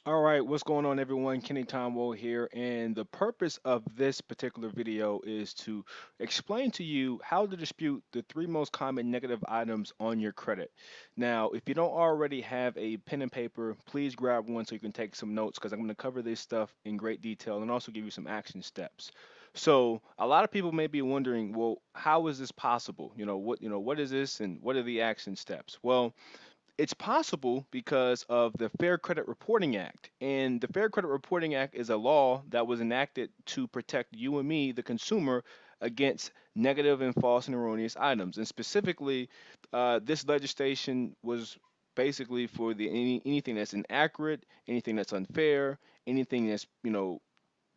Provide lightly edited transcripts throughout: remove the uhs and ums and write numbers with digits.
All right, what's going on, everyone? Kenny Tomwo here, and the purpose of this particular video is to explain to you how to dispute the three most common negative items on your credit. Now, if you don't already have a pen and paper, please grab one so you can take some notes because I'm going to cover this stuff in great detail and also give you some action steps. So, a lot of people may be wondering, well, how is this possible? What is this and what are the action steps? Well, it's possible because of the Fair Credit Reporting Act. And the Fair Credit Reporting Act is a law that was enacted to protect you and me, the consumer, against negative and false and erroneous items. And specifically, this legislation was basically for anything that's inaccurate, anything that's unfair, anything that's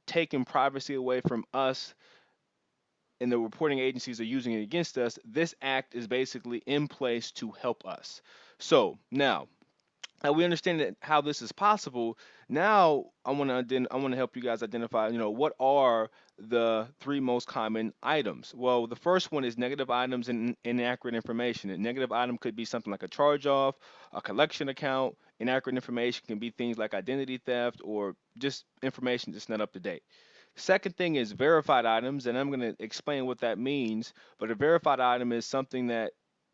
taking privacy away from us and the reporting agencies are using it against us. This act is basically in place to help us. So now we understand that how this is possible. Now I want to help you guys identify, what are the three most common items. Well, the first one is negative items and inaccurate information. A negative item could be something like a charge off, a collection account. Inaccurate information can be things like identity theft or just information that's not up to date. Second thing is verified items, and I'm going to explain what that means. But a verified item is something that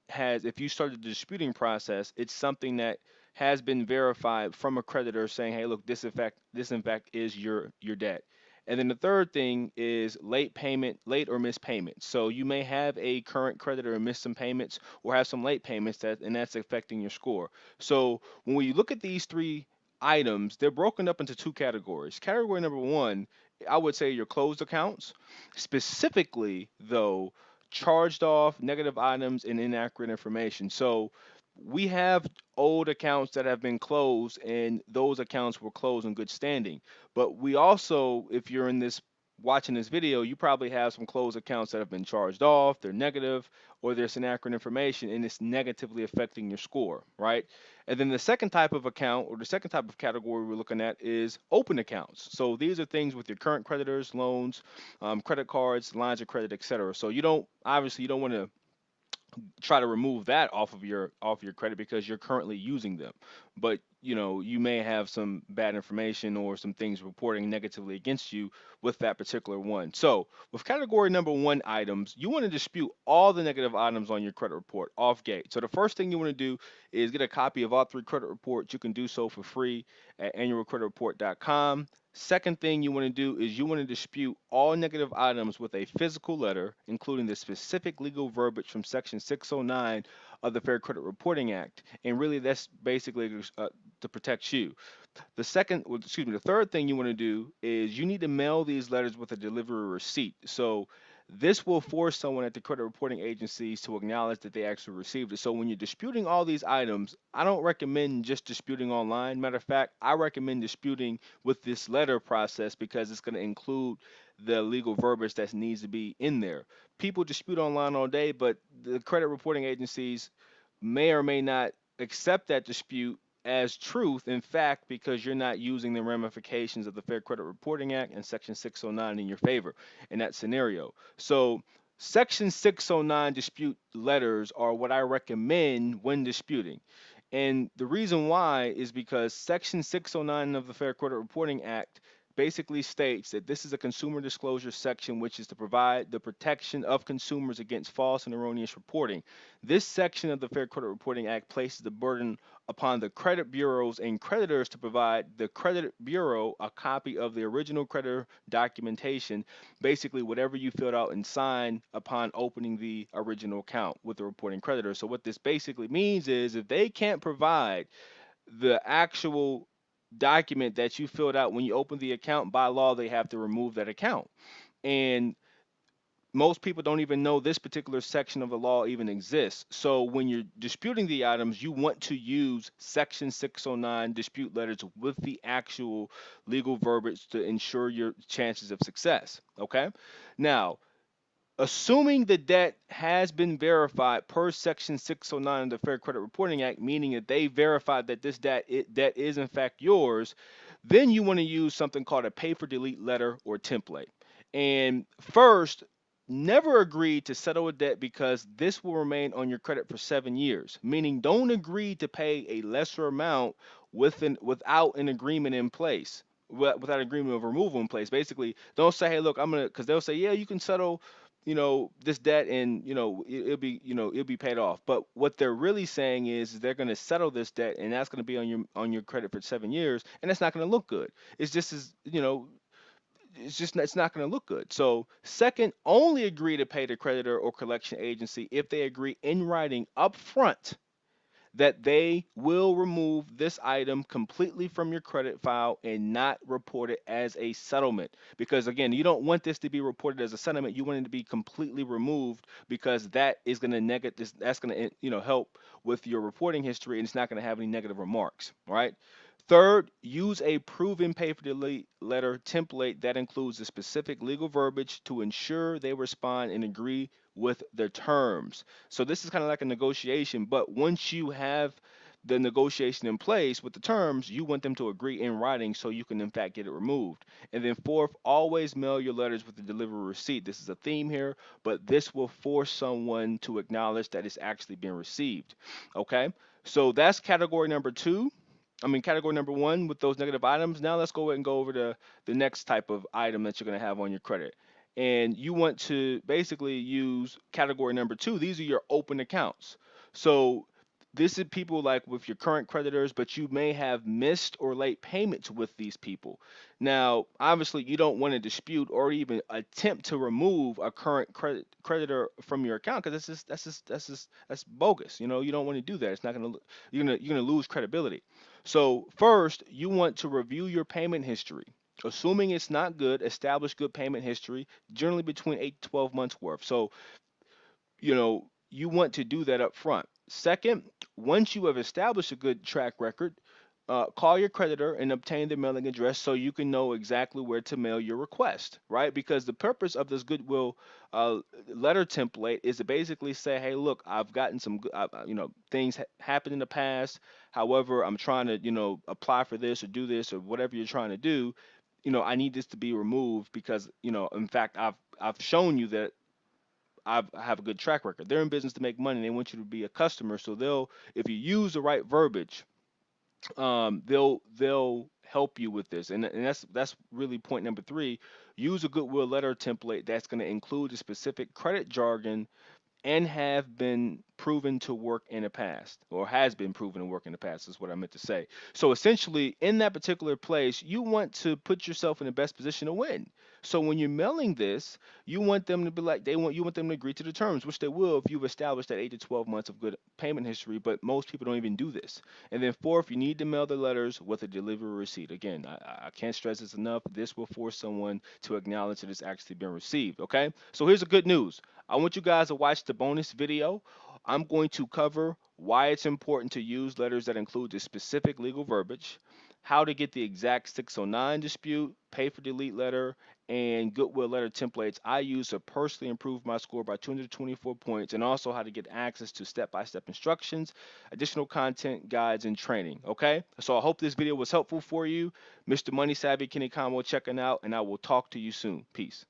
has, if you start the disputing process, it's something that has been verified from a creditor saying, hey, look, this in fact is your debt. And then the third thing is late or missed payments. So you may have a current creditor and miss some payments or have some late payments and that's affecting your score. So when we look at these three items, they're broken up into two categories. Category number one, I would say your closed accounts, specifically though, charged off, negative items, and inaccurate information. So we have old accounts that have been closed, and those accounts were closed in good standing. But we also, if you're in this watching this video, you probably have some closed accounts that have been charged off, they're negative, or there's inaccurate information, and it's negatively affecting your score, right? And then the second type of account, or the second type of category we're looking at, is open accounts. So these are things with your current creditors, loans, credit cards, lines of credit, etc. So you don't want to try to remove that off your credit because you're currently using them. But you may have some bad information or some things reporting negatively against you with that particular one. So with category number one items, you want to dispute all the negative items on your credit report off gate. So the first thing you want to do is get a copy of all three credit reports. You can do so for free at annualcreditreport.com. Second thing you want to do is you want to dispute all negative items with a physical letter, including the specific legal verbiage from Section 609 of the Fair Credit Reporting Act. And really, that's basically to protect you. The third thing you want to do is you need to mail these letters with a delivery receipt. So this will force someone at the credit reporting agencies to acknowledge that they actually received it. So when you're disputing all these items, I don't recommend just disputing online. Matter of fact, I recommend disputing with this letter process because it's going to include the legal verbiage that needs to be in there. People dispute online all day, but the credit reporting agencies may or may not accept that dispute as truth, in fact, because you're not using the ramifications of the Fair Credit Reporting Act and Section 609 in your favor in that scenario. So, Section 609 dispute letters are what I recommend when disputing. And the reason why is because Section 609 of the Fair Credit Reporting Act basically states that this is a consumer disclosure section which is to provide the protection of consumers against false and erroneous reporting. This section of the Fair Credit Reporting Act places the burden upon the credit bureaus and creditors to provide the credit bureau a copy of the original creditor documentation, basically whatever you filled out and signed upon opening the original account with the reporting creditor. So what this basically means is if they can't provide the actual document that you filled out when you open the account, by law they have to remove that account. And most people don't even know this particular section of the law even exists. So when you're disputing the items, you want to use Section 609 dispute letters with the actual legal verbiage to ensure your chances of success. Okay. Now, assuming the debt has been verified per Section 609 of the Fair Credit Reporting Act, meaning that they verified that this debt is in fact yours, then you want to use something called a pay for delete letter or template. And first, never agree to settle a debt because this will remain on your credit for 7 years, meaning don't agree to pay a lesser amount without an agreement in place, without agreement of removal in place. Basically, don't say, hey, look, I'm gonna, because they'll say, yeah, you can settle, this debt, and it'll be, it'll be paid off. But what they're really saying is they're going to settle this debt, and that's going to be on your credit for 7 years, and that's not going to look good. It's just as it's not going to look good. So second, only agree to pay the creditor or collection agency if they agree in writing up front that they will remove this item completely from your credit file and not report it as a settlement. Because again, you don't want this to be reported as a settlement. You want it to be completely removed, because that is going to negative. That's going to help with your reporting history, and it's not going to have any negative remarks. All right. Third, use a proven pay for delete letter template that includes the specific legal verbiage to ensure they respond and agree with the terms. So this is kind of like a negotiation, but once you have the negotiation in place with the terms, you want them to agree in writing so you can in fact get it removed. And then fourth, always mail your letters with the delivery receipt. This is a theme here, but this will force someone to acknowledge that it's actually been received. Okay? So that's category number two. Category number one with those negative items. Now let's go ahead and go over to the next type of item that you're going to have on your credit. And you want to basically use category number two. These are your open accounts. So this is people like with your current creditors, but you may have missed or late payments with these people. Now, obviously, you don't want to dispute or even attempt to remove a current creditor from your account, because that's bogus. You don't want to do that. It's not gonna you're gonna lose credibility. So first, you want to review your payment history. Assuming it's not good, establish good payment history, generally between 8 to 12 months worth. So you want to do that up front. Second, once you have established a good track record, call your creditor and obtain the mailing address so you can know exactly where to mail your request, right? Because the purpose of this Goodwill letter template is to basically say, hey, look, I've gotten some, things happened in the past. However, I'm trying to, apply for this or do this or whatever you're trying to do. I need this to be removed because, in fact, I've shown you that I have a good track record. They're in business to make money. They want you to be a customer. So if you use the right verbiage, they'll help you with this. And that's really point number three. Use a Goodwill letter template that's going to include the specific credit jargon and have been proven to work in the past, or has been proven to work in the past, is what I meant to say. So essentially, in that particular place, you want to put yourself in the best position to win. So when you're mailing this, you want them to be like you want them to agree to the terms, which they will if you've established that 8 to 12 months of good payment history. But most people don't even do this. And then fourth, you need to mail the letters with a delivery receipt. Again, I can't stress this enough. This will force someone to acknowledge that it's actually been received. Okay. So here's the good news. I want you guys to watch the bonus video. I'm going to cover why it's important to use letters that include the specific legal verbiage, how to get the exact 609 dispute, pay for delete letter, and Goodwill letter templates I use to personally improve my score by 224 points, and also how to get access to step-by-step instructions, additional content, guides, and training. Okay? So I hope this video was helpful for you. Mr. Money Savvy Kenny Conwell checking out, and I will talk to you soon. Peace.